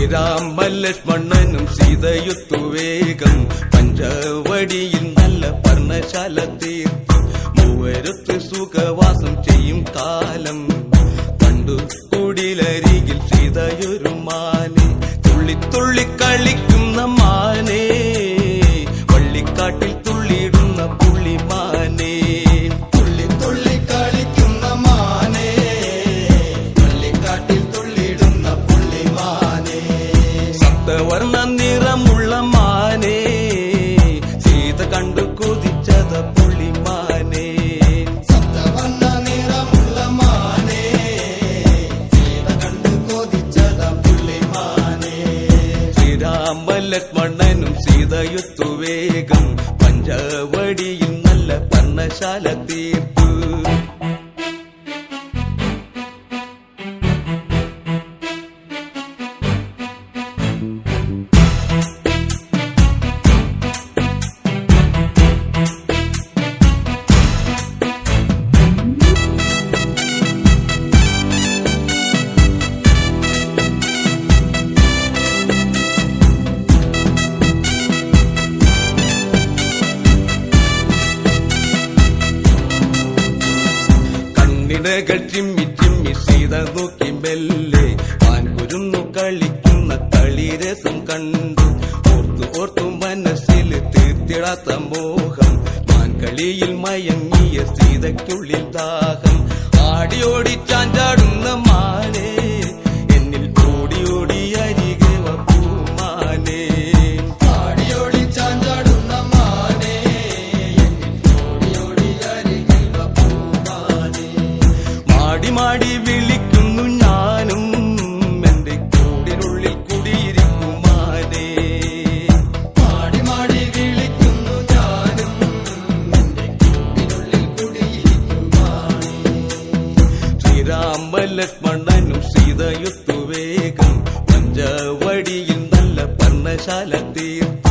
ശ്രീരാമലക്ഷ്മണനും സീതയുത്തു വേഗം പഞ്ചവടിയിൽ നല്ല പർണശാല തീർത്തു മൂവരത്ത് സുഖവാസം ചെയ്യും കാലം കണ്ടു കുടിലരികിൽ സീതയൊരു മാനെ തുള്ളി കളിക്കുന്ന മാനേ വള്ളിക്കാട്ടിൽ തുള്ളിയിടുന്ന പുള്ളിമാനേ തുള്ളി കളിക്കുന്ന മാനേ വള്ളിക്കാട്ടിൽ തുള്ളിയിടുന്ന പുള്ളിമാനേ സപ്തവർണ്ണ നിറമുള്ള മാനേ സീത കണ്ടു കൊതിച്ചത പുള്ളിമാനേ സപ്തവർണ്ണ നിറമുള്ള മാനേ സീത കണ്ടു കൊതിച്ചത പുള്ളിമാനേ ശ്രീരാമലക്ഷ്മണനും സീതയുത്തു വേഗം പഞ്ചവടിയിൽ നല്ല പർണശാല തീർത്തു ചിമ്മി ചിമ്മി സീത നോക്കി മെല്ലെ ആൻകുരുന്നു കളിക്കുന്ന കളിരസം കണ്ടു ഓർത്തു മനസ്സിൽ തീർത്തിടാത്ത മോഹം മാൻകളിയിൽ മയങ്ങിയ സീതയ്ക്കുള്ളിൽ ദാഹം ആടിയോടി ചാഞ്ചാടുന്ന മാനേ എന്നിൽ ഓടി അരികെ പൂമാനേ ആടിയോടി ചാഞ്ചാടുന്ന മാനേ എന്നിൽ ഓടി അരികെ പൂമാനേ മാടി വിളിക്കുന്നു ഞാനും എന്റെ കൂടിനുള്ളിൽ കുടിയിരിക്കുമാനേ മാടി വിളിക്കുന്നു ഞാനും എന്റെ കൂടിനുള്ളിൽ കുടിയിരിക്കുമാനേ ശ്രീരാമലക്ഷ്മണനും സീതയുത്തു വേഗം പഞ്ചവടിയിൽ നല്ല പർണശാല തീർത്തു